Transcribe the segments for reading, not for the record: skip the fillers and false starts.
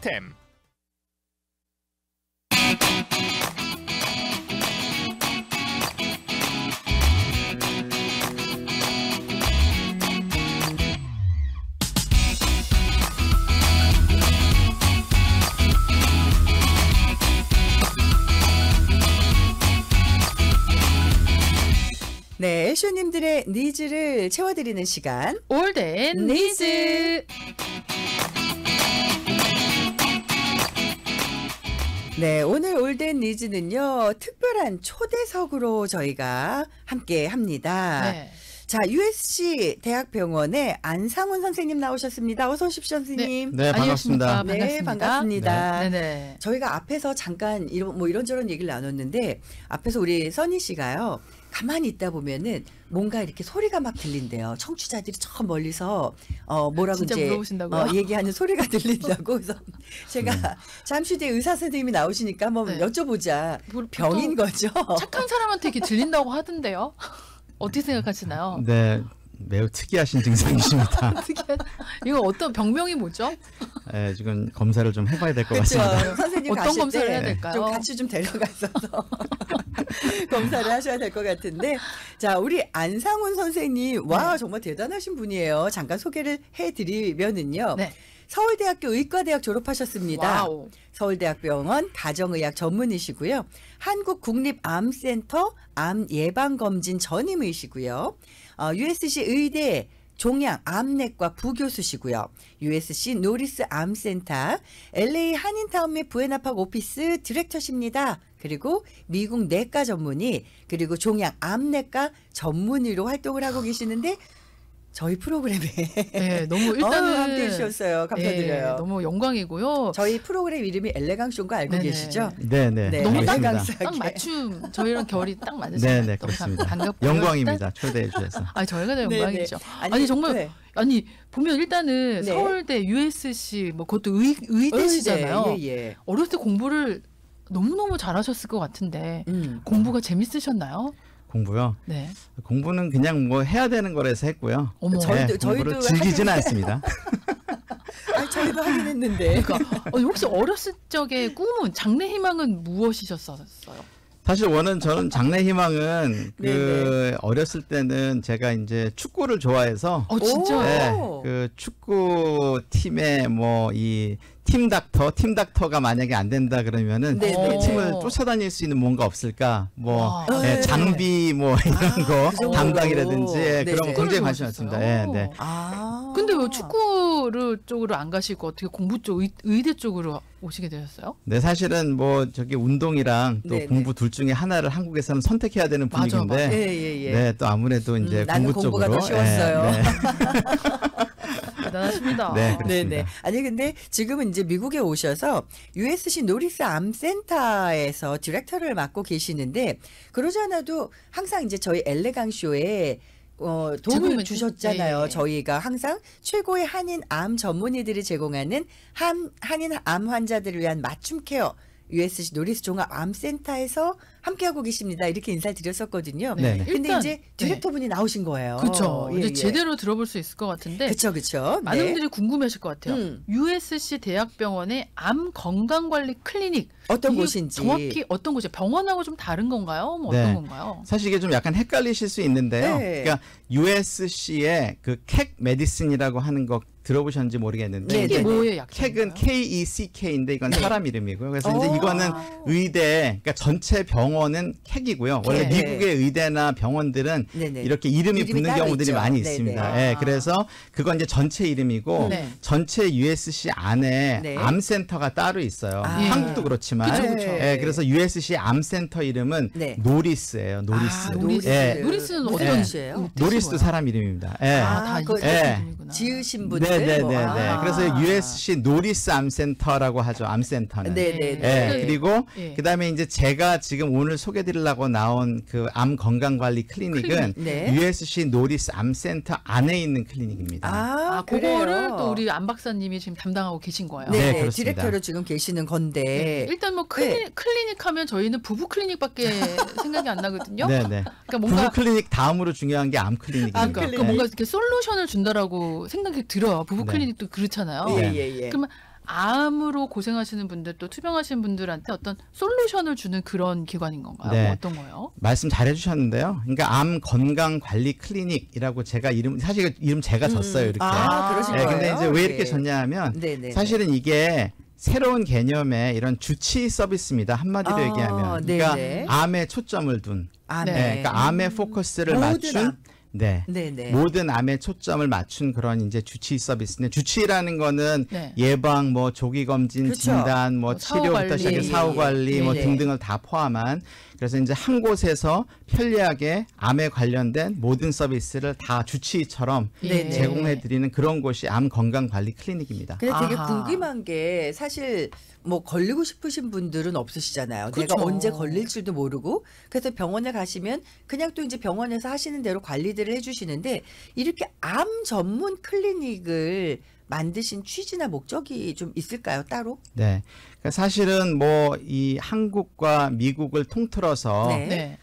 시스템. 네, 애쇼님들의 니즈를 채워드리는 시간. 올덴 니즈. 네, 오늘 올덴 니즈는요, 특별한 초대석으로 저희가 함께 합니다. 네. 자, USC 대학병원의 안상훈 선생님 나오셨습니다. 어서 오십시오, 선생님. 네, 반갑습니다. 네, 반갑습니다. 네네. 저희가 앞에서 잠깐 이런저런 얘기를 나눴는데, 앞에서 우리 써니 씨가요, 가만히 있다 보면은 뭔가 이렇게 소리가 막 들린대요. 청취자들이 저 멀리서 뭐라고 진짜 이제 물어보신다고요? 얘기하는 소리가 들린다고. 그래서 제가 잠시 뒤에 의사 선생님이 나오시니까 한번 네. 여쭤보자. 뭐, 병인 거죠? 착한 사람한테 이렇게 들린다고 하던데요. 어떻게 생각하시나요? 네, 매우 특이하신 증상이십니다. 이거 어떤 병명이 뭐죠? 네, 지금 검사를 좀 해봐야 될 것 그렇죠. 같습니다. 선생님 어떤 가실 검사를 때 해야 될까요? 좀 같이 좀 데려가셔서 검사를 하셔야 될 것 같은데, 자, 우리 안상훈 선생님, 와, 네. 정말 대단하신 분이에요. 잠깐 소개를 해드리면은요. 네. 서울대학교 의과대학 졸업하셨습니다. 와우. 서울대학병원 가정의학 전문의시고요. 한국국립암센터 암예방검진 전임의시고요. USC 의대 종양 암내과 부교수시고요. USC 노리스 암센터, LA 한인타운 및 부에나팍 오피스 디렉터십니다. 그리고 미국 내과 전문의, 그리고 종양 암내과 전문의로 활동을 하고 계시는데, 저희 프로그램에 네, 너무 일단은 함께 해주셨어요. 감사드려요. 네, 너무 영광이고요. 저희 프로그램 이름이 엘레강쇼인 거 알고 네네. 계시죠? 네네. 네. 너무 딱, 알겠습니다. 딱 맞춤 저희랑 결이 딱 맞으시네요. 네네, 너무 그렇습니다. 반갑고요. 영광입니다. 초대해 주셔서. 아, 저희가 더 네네. 영광이죠. 아니, 아니 정말 네. 아니 보면 일단은 네. 서울대 USC 뭐 그것도 의대시잖아요. 예, 예. 어렸을 때 공부를 너무너무 잘하셨을 것 같은데 공부가 재밌으셨나요? 공부요? 네. 공부는 그냥 뭐 해야 되는 거라서 했고요. 어머. 저희도 공부를 즐기지는 않습니다. 아, 저희도 하긴 했는데. 그러니까 혹시 어렸을 적의 꿈은 장래 희망은 무엇이셨어요? 사실 저는 장래 희망은 네네. 어렸을 때는 제가 이제 축구를 좋아해서 진짜? 네, 그 축구 팀의 뭐 이 팀닥터가 만약에 안 된다 그러면은 네네. 그 팀을 쫓아다닐 수 있는 뭔가 없을까? 뭐 와. 예, 네. 장비 뭐 이런 거 그 정도로. 담당이라든지 예, 그런 네네. 거 굉장히 관심 많습니다. 예, 네. 아. 근데 왜 축구를 쪽으로 안 가시고 어떻게 공부 쪽 의대 쪽으로 오시게 되셨어요? 네, 사실은 뭐 저기 운동이랑 또 네네. 공부 둘 중에 하나를 한국에서는 선택해야 되는 맞아, 분위기인데 맞아. 예. 네, 또 아무래도 이제 나는 공부 공부가 쪽으로 더 쉬웠어요. 예, 네. 대단하십니다. 네, 그렇습니다. 네네. 아니 근데 지금은 이제 미국에 오셔서 USC 노리스 암센터에서 디렉터를 맡고 계시는데, 그러지 않아도 항상 이제 저희 엘레강 쇼에 도움을 제공을 주셨잖아요. 예. 저희가 항상 최고의 한인 암 전문의들이 제공하는 한인 암 환자들을 위한 맞춤 케어 USC 노리스 종합암센터에서 함께하고 계십니다. 이렇게 인사를 드렸었거든요. 네. 근데 일단, 이제 디렉터분이 나오신 거예요. 그렇죠. 예, 이제 예. 제대로 들어볼 수 있을 것 같은데 그렇죠. 많은 네. 분들이 궁금해하실 것 같아요. 음. USC 대학병원의 암 건강관리 클리닉 어떤 이게 곳인지. 정확히 어떤 곳이에요? 병원하고 좀 다른 건가요? 뭐 네. 어떤 건가요? 사실 이게 좀 약간 헷갈리실 수 있는데요. 네. 그러니까 USC의 그 캑 메디슨이라고 하는 거 들어보셨는지 모르겠는데 네, 이게 네. 뭐예요, 약간? 캑은 KECK인데 이건 네. 사람 이름이고요. 그래서 이제 오. 이거는 의대, 그러니까 전체 병원은 캑이고요. 원래 네. 미국의 의대나 병원들은 네네. 이렇게 이름이 이름이 붙는 따로 경우들이 있죠. 많이 네네. 있습니다. 아. 예, 그래서 그건 이제 전체 이름이고 네. 전체 USC 안에 네. 암센터가 따로 있어요. 아. 한국도 그렇지만. 그쵸, 그쵸. 예, 그래서 USC 암센터 이름은 네. 노리스예요. 노리스. 아, 노리스. 예. 노리스는 무슨 어떤 뜻이에요? 노리스도 사람 이름입니다. 예. 다 그 예. 이름이구나. 지으신 분들. 네네네네. 뭐. 아. 그래서 USC 노리스 암센터라고 하죠. 암센터는. 네네네. 예, 그리고 예. 그다음에 이제 제가 지금 오늘 소개드리려고 나온 그 암 건강관리 클리닉은 네. USC 노리스 암센터 안에 있는 클리닉입니다. 아, 그래요? 그거를 또 우리 안 박사님이 지금 담당하고 계신 거예요. 네, 네, 그렇습니다. 디렉터로 지금 계시는 건데. 네. 일단 뭐 클리닉 하면 저희는 부부 클리닉밖에 생각이 안 나거든요. 네네. 그러니까 뭔가 부부 클리닉 다음으로 중요한 게 암 클리닉입니다. 그러니까 클리닉. 뭔가 이렇게 솔루션을 준다라고 생각이 들어요. 부부 네. 클리닉도 그렇잖아요. 네. 예. 그러면 암으로 고생하시는 분들 또 투병하시는 분들한테 어떤 솔루션을 주는 그런 기관인 건가요? 네. 어떤 거예요? 말씀 잘 해주셨는데요. 그러니까 암 건강 관리 클리닉이라고 제가 사실 이름 제가 졌어요. 이렇게. 그러신 네, 거예요? 근데 이제 왜 이렇게 예. 졌냐하면 네네. 사실은 이게 새로운 개념의 이런 주치 서비스입니다. 한마디로 얘기하면. 그러니까 네네. 암에 초점을 둔. 네. 그러니까 암에 포커스를 모든 맞춘. 암. 네. 네네. 모든 암에 초점을 맞춘 그런 이제 주치 서비스인데 주치라는 거는 네. 예방, 뭐 조기 검진, 그렇죠. 진단, 뭐 사후 치료부터 관리. 시작해 사후 관리 뭐 네. 등등을 다 포함한 그래서 이제 한 곳에서 편리하게 암에 관련된 모든 서비스를 다 주치의처럼 네네. 제공해 드리는 그런 곳이 암 건강 관리 클리닉입니다. 근데 되게 아하. 궁금한 게 사실 뭐 걸리고 싶으신 분들은 없으시잖아요. 그렇죠. 내가 언제 걸릴 줄도 모르고 그래서 병원에 가시면 그냥 또 이제 병원에서 하시는 대로 관리들을 해주시는데 이렇게 암 전문 클리닉을 만드신 취지나 목적이 좀 있을까요 따로? 네. 그러니까 사실은 뭐 이 한국과 미국을 통틀어서 네. 네.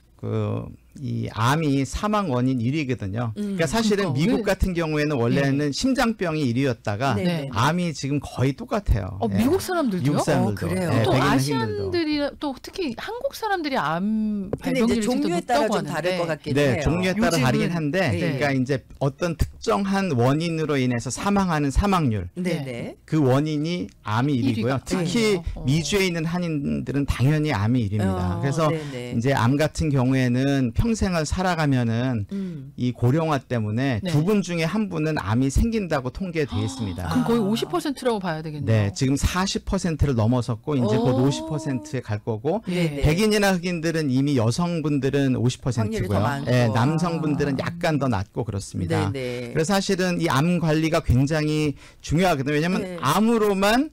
이 암이 사망 원인 1위거든요. 그러니까 사실은 그러니까 미국 왜- 같은 경우에는 원래는 심장병이 1위였다가 네. 암이 지금 거의 똑같아요. 예. 미국 사람들도요? 미국 사람들도. 그래요? 예, 또 백인 흑인들도. 아시안들이 또 특히 한국 사람들이 암 근데 이제 발병률이 진짜 종류에 따라 높다고 좀 다를 하는데. 것 같긴 네, 해요. 종류에 따라 요즘은- 다르긴 한데, 네. 그러니까 이제 어떤 특정한 원인으로 인해서 사망하는 사망률, 네네. 그 원인이 암이 1위고요. 일위가 특히 다르네요. 미주에 있는 한인들은 당연히 암이 1위입니다. 그래서 네네. 이제 암 같은 경우에는 평생을 살아가면은 이 고령화 때문에 네. 두 분 중에 한 분은 암이 생긴다고 통계되어 있습니다. 그럼 거의 50%라고 봐야 되겠네요. 네, 지금 40%를 넘어섰고 이제 곧 오. 50%에 갈 거고 네네. 백인이나 흑인들은 이미 여성분들은 확률이 더 50%고요. 많고. 네, 남성분들은 약간 더 낮고 그렇습니다. 네네. 그래서 사실은 이 암 관리가 굉장히 중요하거든요. 왜냐하면 네. 암으로만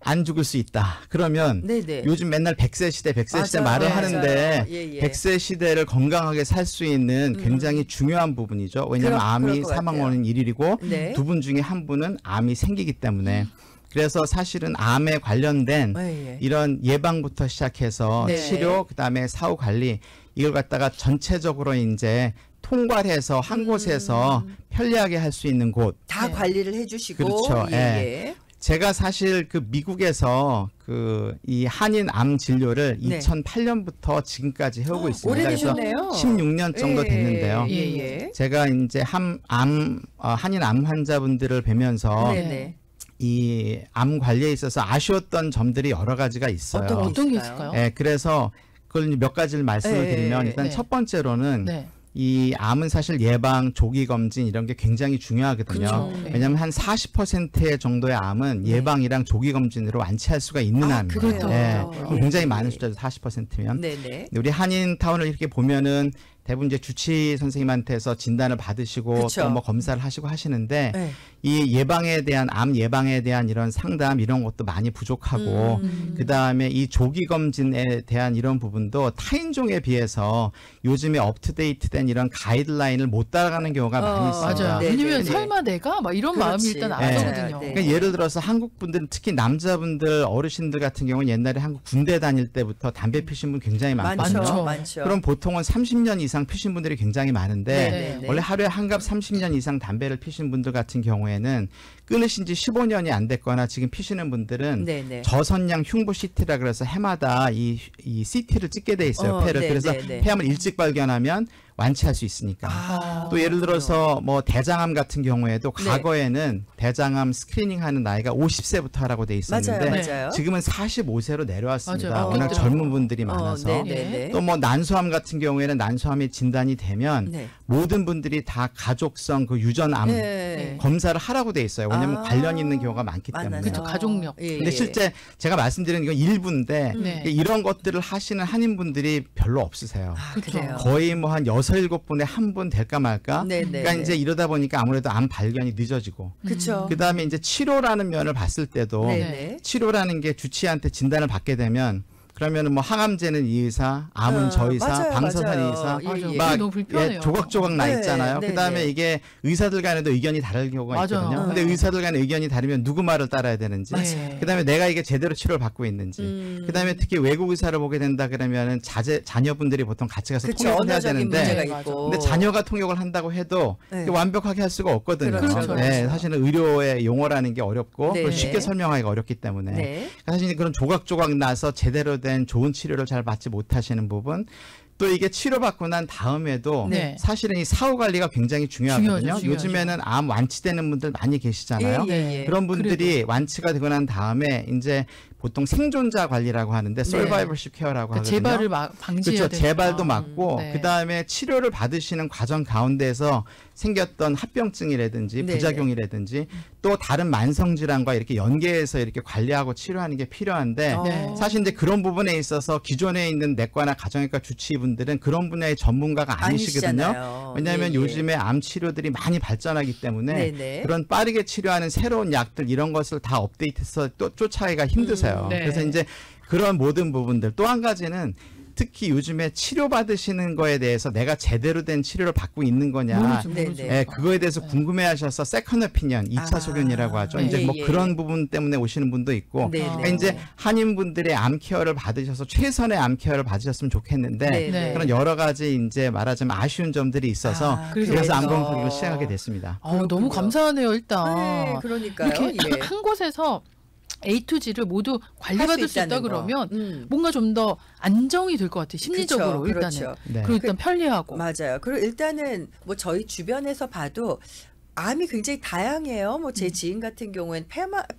안 죽을 수 있다. 그러면 네네. 요즘 맨날 100세 시대, 100세 시대 맞아요. 말을 맞아요. 하는데 예, 예. 100세 시대를 건강하게 살 수 있는 굉장히 중요한 부분이죠. 왜냐하면 그럴 암이 것 사망 같아요. 원인 1위고 네. 두 분 중에 한 분은 암이 생기기 때문에 그래서 사실은 암에 관련된 예, 예. 이런 예방부터 시작해서 네. 치료 그다음에 사후 관리 이걸 갖다가 전체적으로 이제 통괄해서 한 곳에서 편리하게 할 수 있는 곳. 다 네. 관리를 해주시고 그렇죠. 예, 예. 제가 사실 그 미국에서 그 이 한인 암 진료를 네. 2008년부터 지금까지 해오고 있습니다. 그래서 오래되셨네요. 16년 정도 예, 됐는데요. 예, 예. 제가 이제 한인 암 환자분들을 뵈면서 네네. 이 암 관리에 있어서 아쉬웠던 점들이 여러 가지가 있어요. 어떤 게 있을까요? 있을까요? 예, 그래서 그걸 몇 가지를 말씀을 네, 드리면 일단 네. 첫 번째로는 네. 이 암은 사실 예방, 조기 검진 이런 게 굉장히 중요하거든요. 그렇죠. 네. 왜냐하면 한 40% 정도의 암은 예방이랑 조기 검진으로 완치할 수가 있는 아, 암이에요. 그래요? 예, 예, 굉장히 예. 많은 숫자죠. 40%면. 네네. 우리 한인타운을 이렇게 보면은 대부분 이제 주치 선생님한테서 진단을 받으시고 그쵸. 또 뭐 검사를 하시고 하시는데 네. 이 예방에 대한 암 예방에 대한 이런 상담 이런 것도 많이 부족하고 그 다음에 이 조기 검진에 대한 이런 부분도 타인종에 비해서 요즘에 업투데이트된 이런 가이드라인을 못 따라가는 경우가 많이 있습니다. 맞아요. 네, 왜냐면 네, 설마 내가 막 이런 마음이 그렇지. 일단 네. 앞서거든요. 네. 그러니까 예를 들어서 한국 분들은 특히 남자분들 어르신들 같은 경우는 옛날에 한국 군대 다닐 때부터 담배 피신 분 굉장히 많거든요. 많죠. 많죠. 그럼 보통은 30년 이상 피신 분들이 굉장히 많은데 네네네. 원래 하루에 한갑 30년 이상 담배를 피신 분들 같은 경우에는 끊으신 지 15년이 안 됐거나 지금 피시는 분들은 네네. 저선량 흉부 CT라 그래서 해마다 이 CT를 찍게 돼 있어요. 폐를. 네, 그래서 네, 네. 폐암을 일찍 발견하면 완치할 수 있으니까. 아, 또 예를 들어서 뭐 대장암 같은 경우에도 네. 과거에는 대장암 스크리닝 하는 나이가 50세부터 하라고 돼 있었는데 맞아요, 맞아요. 지금은 45세로 내려왔습니다. 맞아요. 워낙 바뀌었더라고요. 젊은 분들이 많아서. 네네네. 또 뭐 난소암 같은 경우에는 난소암이 진단이 되면 네. 모든 분들이 다 가족성 그 유전암 네. 검사를 하라고 돼 있어요. 왜냐하면 아, 관련 있는 경우가 많기 때문에. 많아서. 그렇죠. 가족력. 예, 근데 예. 실제 제가 말씀드리는 이건 일부인데 네. 이런 것들을 하시는 한인분들이 별로 없으세요. 아, 그쵸. 그래요. 거의 뭐 한 6, 7분에 한 분 될까 말까. 네네. 그러니까 이제 이러다 보니까 아무래도 암 발견이 늦어지고 그렇죠. 그다음에 이제 치료라는 면을 봤을 때도 네네. 치료라는 게 주치의한테 진단을 받게 되면 그러면은 뭐 항암제는 이 의사, 암은 저 의사, 맞아요, 방사선 맞아요. 이 의사, 예, 맞아. 예. 막 너무 불편해요. 조각조각 나 네, 있잖아요. 네, 그다음에 네. 이게 의사들 간에도 의견이 다를 경우가 맞아요. 있거든요. 근데 의사들 간에 의견이 다르면 누구 말을 따라야 되는지, 네. 그다음에 내가 이게 제대로 치료를 받고 있는지, 그다음에 특히 외국 의사를 보게 된다 그러면은 자녀분들이 보통 같이 가서 그쵸, 통역을 해야 언어적인 되는데, 문제가 네, 있고. 근데 자녀가 통역을 한다고 해도 네. 이게 완벽하게 할 수가 없거든요. 그렇죠, 네, 그렇죠. 사실은 의료의 용어라는 게 어렵고 네, 그걸 네. 쉽게 설명하기가 어렵기 때문에 네. 사실 그런 조각조각 나서 제대로 된 좋은 치료를 잘 받지 못하시는 부분, 또 이게 치료받고 난 다음에도 네. 사실은 이 사후 관리가 굉장히 중요하거든요. 중요하죠. 요즘에는 암 완치되는 분들 많이 계시잖아요. 예, 예, 예. 그런 분들이 완치가 되고 난 다음에 이제 보통 생존자 관리라고 하는데 서바이벌십 케어라고 그러니까 하거든요. 재발을 방지해야 그렇죠. 되니까. 재발도 맞고 네. 그다음에 치료를 받으시는 과정 가운데서 생겼던 합병증이라든지 네네. 부작용이라든지 또 다른 만성 질환과 이렇게 연계해서 이렇게 관리하고 치료하는 게 필요한데 네. 사실 이제 그런 부분에 있어서 기존에 있는 내과나 가정의과 주치의분들은 그런 분야의 전문가가 아니시거든요. 아니시잖아요. 왜냐하면 예, 예. 요즘에 암 치료들이 많이 발전하기 때문에 네네. 그런 빠르게 치료하는 새로운 약들 이런 것을 다 업데이트해서 또 쫓아가기가 힘드세요. 네. 그래서 이제 그런 모든 부분들, 또 한 가지는 특히 요즘에 치료받으시는 거에 대해서 내가 제대로 된 치료를 받고 있는 거냐, 모르죠, 네, 모르죠. 네. 예, 그거에 대해서 궁금해하셔서 세컨 오피니언, 2차 아, 소견이라고 하죠. 예, 이제 뭐 예. 그런 부분 때문에 오시는 분도 있고, 네, 그러니까 네. 이제 한인분들의 암 케어를 받으셔서 최선의 암 케어를 받으셨으면 좋겠는데 네, 네. 그런 여러 가지 이제 말하자면 아쉬운 점들이 있어서 아, 그래서 그래서. 암검사기를 시작하게 됐습니다. 너무 그렇군요. 감사하네요, 일단. 네, 그러니까요. 이렇게 예. 한 곳에서 A to G를 모두 관리받을 수 있다 있다는 거. 그러면 뭔가 좀 더 안정이 될 것 같아요. 심리적으로 그렇죠, 일단은. 그렇죠. 네. 그리고 일단 편리하고. 맞아요. 그리고 일단은 뭐 저희 주변에서 봐도 암이 굉장히 다양해요. 뭐 제 지인 같은 경우엔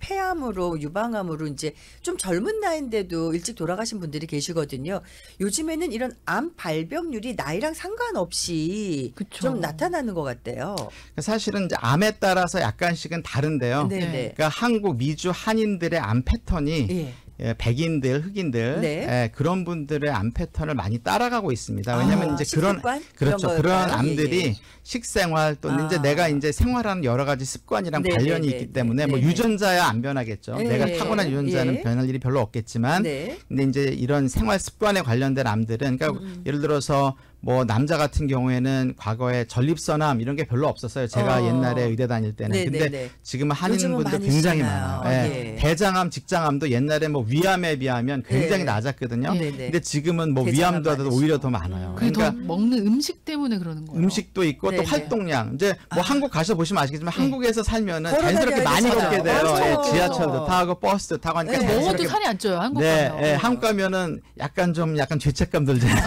폐암으로 유방암으로 이제 좀 젊은 나이인데도 일찍 돌아가신 분들이 계시거든요. 요즘에는 이런 암 발병률이 나이랑 상관없이 그쵸. 좀 나타나는 것 같대요. 사실은 이제 암에 따라서 약간씩은 다른데요. 네, 네. 그러니까 한국 미주 한인들의 암 패턴이 예. 예, 백인들, 흑인들 네. 예, 그런 분들의 암 패턴을 많이 따라가고 있습니다. 왜냐하면 아, 이제 식습관? 그렇죠. 그런 그런 걸까요? 암들이 예, 예. 식생활 또는 아. 이제 내가 이제 생활하는 여러 가지 습관이랑 네, 관련이 네, 있기 네, 때문에 네, 뭐 네. 유전자야 안 변하겠죠. 네. 내가 타고난 유전자는 예. 변할 일이 별로 없겠지만 네. 근데 이제 이런 생활 습관에 관련된 암들은 그러니까 예를 들어서 뭐 남자 같은 경우에는 과거에 전립선암 이런 게 별로 없었어요. 제가 옛날에 의대 다닐 때는. 네, 근데 네, 네. 지금은 요즘은 한인분들 많이 굉장히 있잖아요. 많아요. 예. 예. 대장암, 직장암도 옛날에 뭐 위암에 비하면 굉장히 네. 낮았거든요. 네, 네. 근데 지금은 뭐 대장암 위암도 하더라도 많으시고. 오히려 더 많아요. 그게 그러니까 더 먹는 음식 때문에 그러는 거예요. 음식도 있고 네, 또 네. 활동량. 이제 뭐 한국 가서 보시면 아시겠지만 한국에서 살면은 걸어 자연스럽게 많이 다녀야 걷게 돼요. 되잖아요. 예, 지하철도 타고 버스도 타고 하니까 네. 먹어도 자연스럽게 살이 안 쪄요. 한국 네, 가면. 예, 한국 가면은 약간 죄책감 들잖아요.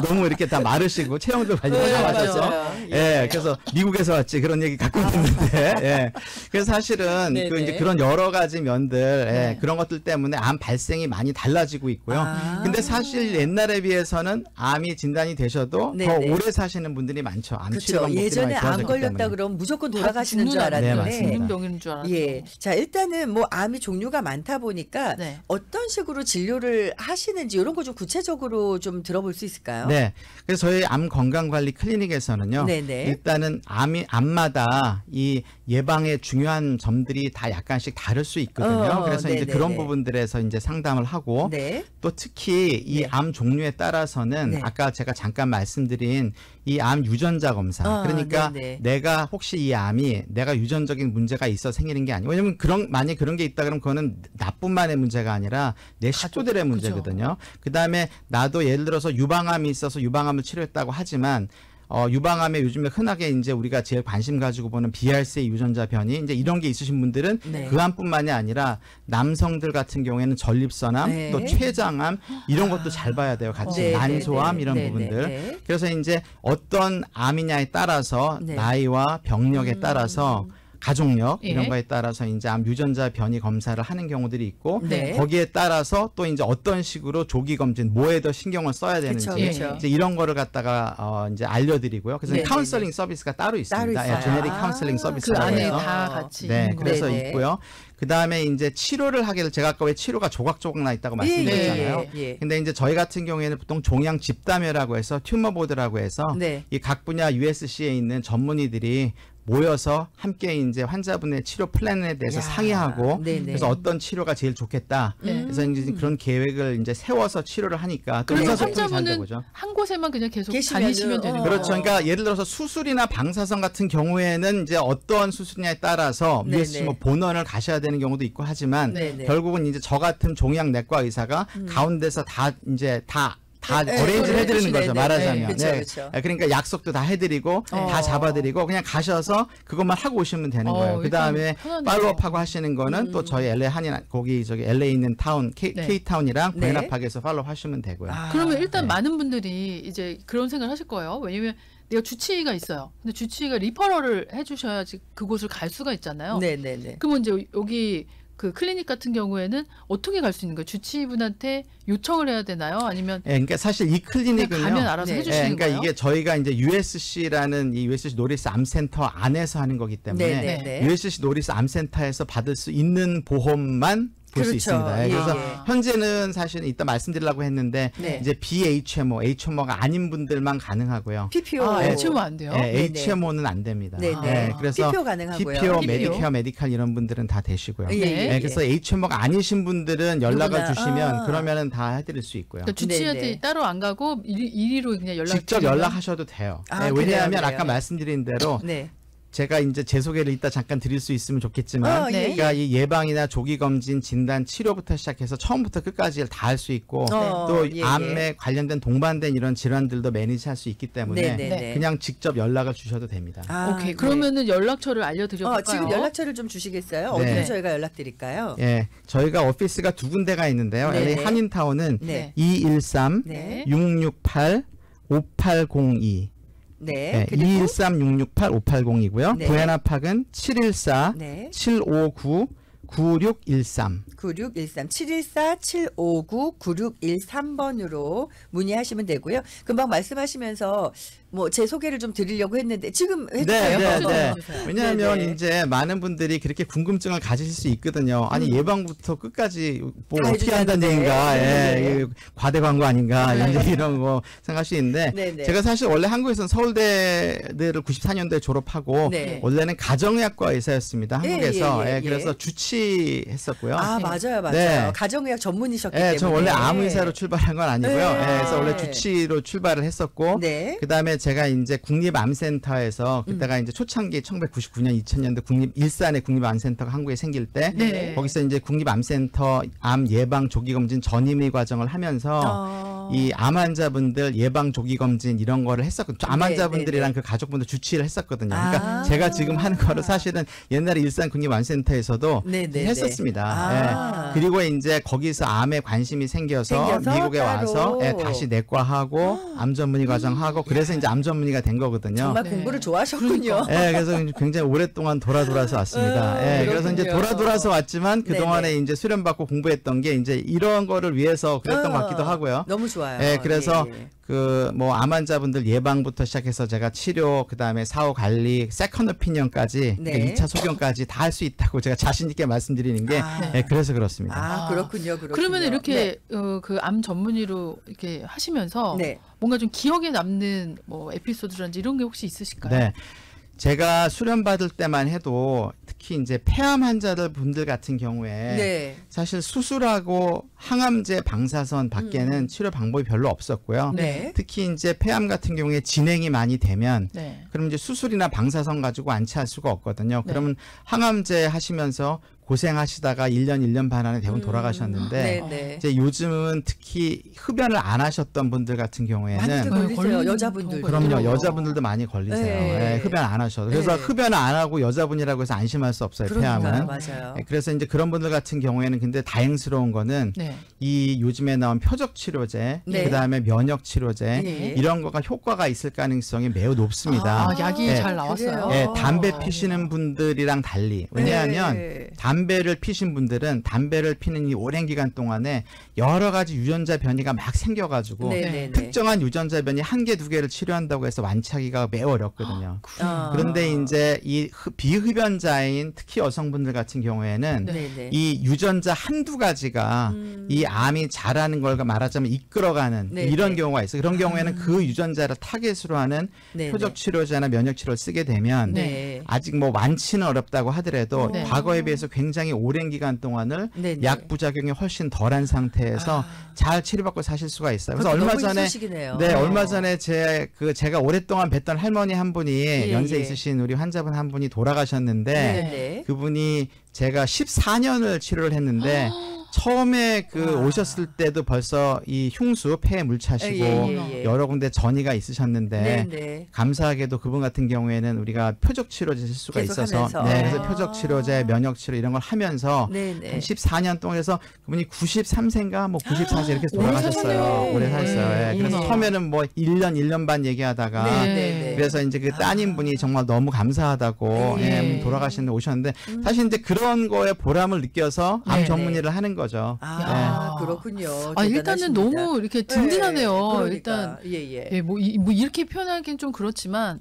너무 이렇게 다 마르시고 체형도 관리 네, 잘하셔서. 맞아요. 예, 그래서 미국에서 왔지 그런 얘기 갖고 있는데. 예. 그래서 사실은 네, 그 이제 네. 그런 여러 가지 면들, 예, 네. 그런 것들 때문에 암 발생이 많이 달라지고 있고요. 아. 근데 사실 옛날에 비해서는 암이 진단이 되셔도 네, 더 네. 오래 사시는 분들이 많죠. 암 치료 그렇죠. 방법들이 예전에 많이 암 좋아졌기 걸렸다 때문에. 그러면 무조건 다 돌아가시는 줄 죽는 알았는데. 네, 맞습니다. 죽는 병인 줄 알았죠. 예. 자, 일단은 뭐 암이 종류가 많다 보니까 네. 어떤 식으로 진료를 하시는지 이런 거 좀 구체적으로 좀 들어볼 수 있을까요? 네. 그래서 저희 암 건강관리 클리닉에서는요. 네네. 일단은 암마다 이 예방의 중요한 점들이 다 약간씩 다를 수 있거든요. 그래서 이제 네네네. 그런 부분들에서 이제 상담을 하고 네. 또 특히 이 네. 암 종류에 따라서는 네. 아까 제가 잠깐 말씀드린 이 암 유전자 검사. 아, 그러니까 네네. 내가 혹시 이 암이 내가 유전적인 문제가 있어 생기는 게 아니고 왜냐면 만약 그런 게 있다 그러면 그거는 나뿐만의 문제가 아니라 내 식구들의 문제거든요. 그다음에 나도 예를 들어서 유방암이 있어서 유방암을 치료했다고 하지만 유방암에 요즘에 흔하게 이제 우리가 제일 관심 가지고 보는 BRCA 유전자 변이 이제 이런 게 있으신 분들은 네. 그 암뿐만이 아니라 남성들 같은 경우에는 전립선암 네. 또 췌장암 이런 것도 잘 봐야 돼요. 같이 네, 난소암 네, 이런 네, 부분들. 네. 그래서 이제 어떤 암이냐에 따라서 네. 나이와 병력에 따라서 가족력 예. 이런 거에 따라서 이제 암 유전자 변이 검사를 하는 경우들이 있고 네. 거기에 따라서 또 이제 어떤 식으로 조기 검진 뭐에 더 신경을 써야 되는지 그쵸, 그쵸. 이제 이런 거를 갖다가 이제 알려드리고요. 그래서 네, 카운셀링 네, 서비스가 따로 있습니다. 따로 있어요. 제네릭 아, 카운셀링 그 서비스라고 안에 그래요. 해서 다 같이 네, 있는 그래서 네네. 있고요. 그 다음에 이제 치료를 하게 될 제가 아까 왜 치료가 조각조각 나 있다고 말씀드렸잖아요. 예, 예. 근데 이제 저희 같은 경우에는 보통 종양 집담회라고 해서 튜머 보드라고 해서 네. 이 각 분야 USC에 있는 전문의들이 모여서 함께 이제 환자분의 치료 플랜에 대해서 야, 상의하고 네네. 그래서 어떤 치료가 제일 좋겠다. 그래서 이제 그런 계획을 이제 세워서 치료를 하니까 또 그래서 의사소통이 잘 환자분은 되고죠. 한 곳에만 그냥 계속 계시면은, 다니시면 되는 거예요. 그렇죠. 그러니까 예를 들어서 수술이나 방사선 같은 경우에는 이제 어떠한 수술이냐에 따라서 네네. USC 뭐 본원을 가셔야 되는 경우도 있고 하지만 네네. 결국은 이제 저 같은 종양 내과 의사가 가운데서 다 이제 다 네, 어레인지를 네, 해드리는 네, 거죠. 네, 말하자면. 네, 그쵸. 그러니까 약속도 다 해드리고 다 잡아드리고 그냥 가셔서 그것만 하고 오시면 되는 거예요. 그 다음에 일단 편하네요. 팔로우업하고 하시는 거는 또 저희 LA 한인 거기 저기 LA 있는 타운 네. K타운이랑 네. 부에나파크에서 팔로우 하시면 되고요. 그러면 일단 네. 많은 분들이 이제 그런 생각을 하실 거예요. 왜냐면 내가 주치의가 있어요. 근데 주치의가 리퍼럴을 해주셔야지 그곳을 갈 수가 있잖아요. 네네네. 그러면 이제 여기 그 클리닉 같은 경우에는 어떻게 갈 수 있는 거예요? 주치의분한테 요청을 해야 되나요? 아니면 예, 그러니까 사실 이 그냥 클리닉은요. 가면 알아서 네. 해주시는 그러니까 거예요? 이게 저희가 이제 USC라는 이 USC 노리스 암센터 안에서 하는 거기 때문에 네네네. USC 노리스 암센터에서 받을 수 있는 보험만 볼 수 그렇죠. 있습니다. 예, 예, 그래서 예. 현재는 사실 이따 말씀드리려고 했는데 네. 이제 BHMO, HMO가 아닌 분들만 가능하고요. PPO. 아, 예. HMO 안 돼요? 예, 네네. HMO는 안 됩니다. 네네. 예, 그래서 PPO 가능하고요. PPO, PPO. 메디케어, 메디칼 이런 분들은 다 되시고요. 예, 예, 예, 그래서 HMO가 아니신 분들은 연락을 누구나. 주시면 아. 그러면은 다 해드릴 수 있고요. 그러니까 주치의한테 네네. 따로 안 가고 이리로 그냥 연락 직접 연락하셔도 돼요. 아, 예, 왜냐하면 그래요, 그래요. 아까 말씀드린 대로 네. 제가 이제 제 소개를 이따 잠깐 드릴 수 있으면 좋겠지만, 예, 그러니까 이 예방이나 조기 검진, 진단, 치료부터 시작해서 처음부터 끝까지 다 할 수 있고, 또 예, 암에 관련된 동반된 이런 질환들도 매니지할 수 있기 때문에 네네네. 그냥 직접 연락을 주셔도 됩니다. 아, 오케이. 네. 그러면은 연락처를 알려드려 볼까요? 지금 연락처를 좀 주시겠어요? 네. 어디로 저희가 연락드릴까요? 예, 저희가 오피스가 두 군데가 있는데요. 네. LA 한인타운은 네. 213 네. 668 5802. 네. 네, 그리고 213-668-5802고요. 네. 부에나팍은 714 네. 759 9613. 9613 714-759 9613번으로 문의하시면 되고요. 금방 말씀하시면서 뭐 제 소개를 좀 드리려고 했는데 지금 해주세요. 네. 왜냐하면 네네. 이제 많은 분들이 그렇게 궁금증을 가지실 수 있거든요. 아니 예방부터 끝까지 뭐 다 어떻게 한다는 해주셨는데. 얘기인가, 네. 이게 과대 광고 아닌가 네. 이제 이런 거 생각할 수 있는데 네네. 제가 사실 원래 한국에서는 서울대를 94년도에 졸업하고 네. 원래는 가정의학과 의사였습니다. 예, 한국에서. 예, 예, 예. 그래서 주치했었고요. 아 맞아요. 네. 가정의학 전문이셨기 예, 때문에. 저 원래 암 의사로 출발한 건 아니고요. 네. 예, 그래서 원래 주치로 출발을 했었고, 네. 그 다음에 제가 이제 국립암센터에서 그때가 이제 초창기 1999년, 2000년도 일산의 국립암센터가 한국에 생길 때, 네. 거기서 이제 국립암센터 암 예방 조기검진 전임의 과정을 하면서 이 암 환자분들 예방 조기검진 이런 거를 했었거든요. 암 네, 환자분들이랑 네, 네. 그 가족분들 주치를 했었거든요. 그러니까 아. 제가 지금 하는 거를 사실은 옛날에 일산 국립암센터에서도 네, 네, 했었습니다. 아. 예. 그리고 이제 거기서 암에 관심이 생겨서 생겨서 미국에 따로. 와서 다시 내과하고 암 전문의 과정하고 그래서 이제 암 전문의가 된 거거든요. 정말 네. 공부를 좋아하셨군요. 예, 그래서 굉장히 오랫동안 돌아서 왔습니다. 예, 그래서 이제 그렇군요. 돌아서 왔지만 그동안에 네네. 이제 수련받고 공부했던 게 이제 이런 거를 위해서 그랬던 것 같기도 하고요. 너무 좋아요. 예, 그래서 예, 예. 그 뭐 암 환자분들 예방부터 시작해서 제가 치료, 그다음에 사후 관리, 세컨 오피니언까지, 네. 그러니까 2차 소견까지 다 할 수 있다고 제가 자신 있게 말씀드리는 게 아. 예, 그래서 그렇습니다. 아, 그렇군요. 그러면 네. 이렇게 그 암 전문의로 이렇게 하시면서 네. 뭔가 좀 기억에 남는 뭐 에피소드라든지 이런 게 혹시 있으실까요? 네. 제가 수련받을 때만 해도 특히 이제 폐암 환자들 분들 같은 경우에 네. 사실 수술하고 항암제 방사선 밖에는 치료 방법이 별로 없었고요. 네. 특히 이제 폐암 같은 경우에 진행이 많이 되면 네. 그럼 이제 수술이나 방사선 가지고 안치할 수가 없거든요. 네. 그러면 항암제 하시면서 고생하시다가 1년, 1년 반 안에 대부분 돌아가셨는데 네, 네. 이제 요즘은 특히 흡연을 안 하셨던 분들 같은 경우에는 많이들 걸리세요. 걸리는 여자분들. 경우가 그럼요. 있더라고요. 여자분들도 많이 걸리세요. 네. 예, 흡연 안 하셔도. 그래서 네. 흡연 안 하고 여자분이라고 해서 안심할 수 없어요. 그러니까요. 폐암은. 맞아요. 예, 그래서 이제 그런 분들 같은 경우에는 근데 다행스러운 거는 네. 이 요즘에 나온 표적 치료제, 네. 그다음에 면역 치료제 네. 이런 거가 효과가 있을 가능성이 매우 높습니다. 아, 약이 네. 잘 나왔어요. 그래요? 예, 담배 피시는 분들이랑 달리. 왜냐하면 네. 담배를 피신 분들은 담배를 피는 이 오랜 기간 동안에 여러 가지 유전자 변이가 막 생겨가지고 네네네. 특정한 유전자 변이 한 개, 두 개를 치료한다고 해서 완치하기가 매우 어렵거든요. 그런데 이제 이 비흡연자인 특히 여성분들 같은 경우에는 네네. 이 유전자 한두 가지가 이 암이 자라는 걸 말하자면 이끌어가는 네네. 이런 경우가 있어요. 그런 경우에는 그 유전자를 타겟으로 하는 네네. 표적 치료제나 면역 치료를 쓰게 되면 네. 아직 뭐 완치는 어렵다고 하더라도 네. 과거에 비해서 굉장히 오랜 기간 동안을 네네. 약 부작용이 훨씬 덜한 상태에서 잘 치료받고 사실 수가 있어요. 그래서 얼마 너무 전에 소식이네요. 네, 얼마 전에 제가 오랫동안 뵀던 할머니 한 분이 연세 예. 있으신 우리 환자분 한 분이 돌아가셨는데 네네. 그분이 제가 14년을 치료를 했는데 처음에 오셨을 때도 벌써 이 흉수 폐에 물 차시고 예. 여러 군데 전이가 있으셨는데 네네. 감사하게도 그분 같은 경우에는 우리가 표적 치료제 쓸 수가 있어서 계속하면서. 네, 그래서 표적 치료제, 면역 치료 이런 걸 하면서 네네. 한 14년 동안 해서 그분이 93세인가 뭐 94세 이렇게 돌아가셨어요. 오래 오래 사셨어요. 네. 그래서 네. 처음에는 뭐 1년 반 얘기하다가 네네. 그래서 이제 그 따님분이 정말 너무 감사하다고 네. 돌아가시는데 오셨는데 사실 이제 그런 거에 보람을 느껴서 암 네. 전문의를 하는 거죠. 아, 그렇군요. 일단은 대단하십니다. 너무 이렇게 든든하네요. 그러니까. 일단 예. 뭐 이렇게 표현하기는 좀 그렇지만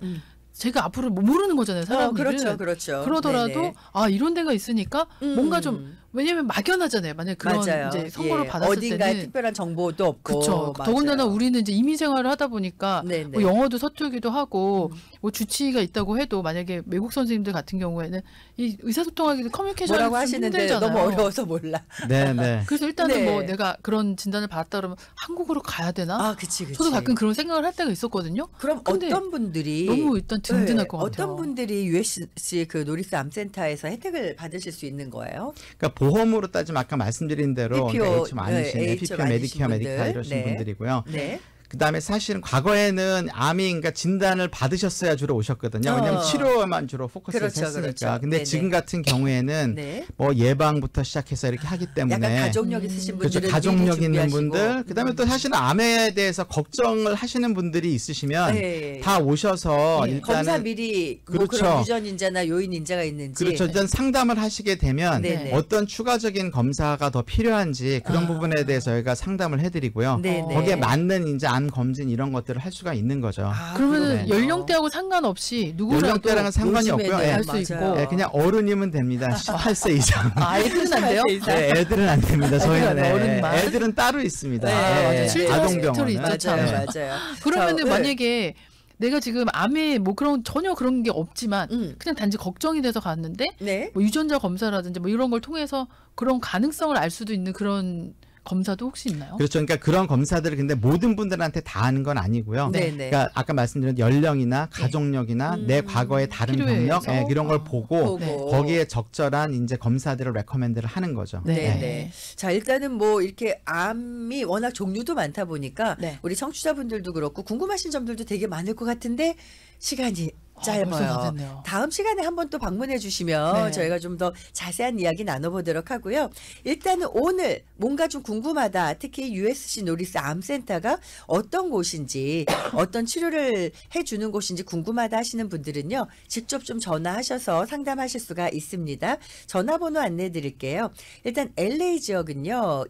제가 앞으로 모르는 거잖아요, 사람들은. 그렇죠. 그러더라도 네네. 이런 데가 있으니까 뭔가 좀 왜냐면 막연하잖아요. 만약 그런 맞아요. 이제 선고를 예. 받았을 어딘가에 때는 특별한 정보도 없고. 그렇죠. 맞아요. 더군다나 우리는 이제 이민 생활을 하다 보니까 네네. 뭐 영어도 서툴기도 하고 뭐 주치의가 있다고 해도 만약에 외국 선생님들 같은 경우에는 이 의사소통하기도 커뮤니케이션이 뭐라고 좀 하시는데 힘들잖아요. 너무 어려워서 몰라. 네. 그래서 일단은 네. 뭐 내가 그런 진단을 받았다 그러면 한국으로 가야 되나? 아, 그치. 저도 가끔 그런 생각을 할 때가 있었거든요. 그럼 근데 어떤 분들이 너무 일단 든든할 것 같아요. 어떤 분들이 USC 그 노리스 암센터에서 혜택을 받으실 수 있는 거예요? 그러니까 보험으로 따지면 아까 말씀드린 대로 PPO, H 많으신 네, PPO, 많으신 메디케어, 분들. 메디카 이러신 네. 분들이고요. 네. 그다음에 사실은 과거에는 암이 그러니까 진단을 받으셨어야 주로 오셨거든요. 왜냐하면 치료만 주로 포커스를 그렇죠, 했으니까. 그렇죠. 근데 네네. 지금 같은 경우에는 네. 뭐 예방부터 시작해서 이렇게 하기 때문에 약간 가족력 있으신 그렇죠. 분들은 가족력 미리 있는 준비하시고. 분들, 그다음에 또 사실은 암에 대해서 걱정을 하시는 분들이 있으시면 네. 다 오셔서 네. 검사 일단은 미리 뭐 그렇죠. 그런 유전 인자나 요인 인자가 있는지. 그렇죠. 일단 상담을 하시게 되면 네네. 어떤 추가적인 검사가 더 필요한지 그런 부분에 대해서 저희가 상담을 해드리고요. 네네. 거기에 맞는 이제 암 검진 이런 것들을 할 수가 있는 거죠. 그러면 네. 연령대하고 상관없이 누구라도 연령대랑은 상관이 요즘에는 없고요. 예. 할 수 있고. 맞아요. 예, 그냥 어른이면 됩니다. 18세 이상. 애들은 안 돼요? 네, 애들은 안 됩니다. 저희는 애들은 어른만. 애들은 따로 있습니다. 네, 맞아요. 칠드런 호스피털이 아동병원은. 있죠, 맞아요, 참. 맞아요. 그러면은 자, 네. 만약에 내가 지금 암에 뭐 그런 전혀 그런 게 없지만 그냥 단지 걱정이 돼서 갔는데 네. 뭐 유전자 검사라든지 뭐 이런 걸 통해서 그런 가능성을 알 수도 있는 그런 검사도 혹시 있나요? 그렇죠. 그러니까 그런 검사들을 근데 모든 분들한테 다 하는 건 아니고요. 네네. 그러니까 아까 말씀드린 연령이나 가족력이나 내 과거의 다른 필요에 경력 의해서? 이런 걸 보고 보고. 거기에 적절한 이제 검사들을 레커멘드를 하는 거죠. 네. 자, 일단은 뭐 이렇게 암이 워낙 종류도 많다 보니까 네. 우리 청취자분들도 그렇고 궁금하신 점들도 되게 많을 것 같은데 시간이 벌써 다 짧아요. 됐네요. 다음 시간에 한번 또 방문해 주시면 네. 저희가 좀 더 자세한 이야기 나눠보도록 하고요. 일단은 오늘 뭔가 좀 궁금하다. 특히 USC 노리스 암센터가 어떤 곳인지 어떤 치료를 해주는 곳인지 궁금하다 하시는 분들은요. 직접 좀 전화하셔서 상담하실 수가 있습니다. 전화번호 안내해 드릴게요. 일단 LA 지역은요.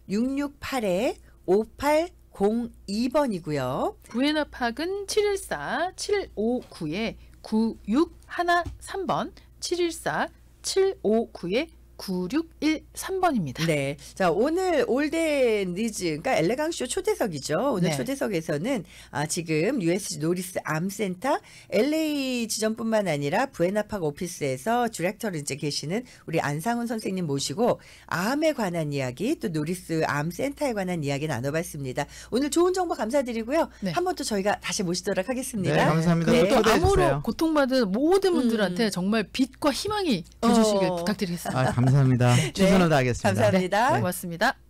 213-668-5802번이고요. 부에나팍은 714-759-9613번 714-759-9613번입니다. 네. 자, 오늘 올덴 리즈, 그러니까 엘레강쇼 초대석이죠. 오늘 네. 초대석에서는 지금 USC 노리스 암센터 LA 지점뿐만 아니라 부에나팍 오피스에서 디렉터로 이제 계시는 우리 안상훈 선생님 모시고 암에 관한 이야기 또 노리스 암센터에 관한 이야기 나눠봤습니다. 오늘 좋은 정보 감사드리고요. 네. 한 번 또 저희가 다시 모시도록 하겠습니다. 네, 감사합니다. 네. 또 초대해 암으로 주세요. 고통받은 모든 분들한테 정말 빛과 희망이 되주시길 부탁드리겠습니다. 감사합니다. 최선을 다하겠습니다. 감사합니다. 고맙습니다.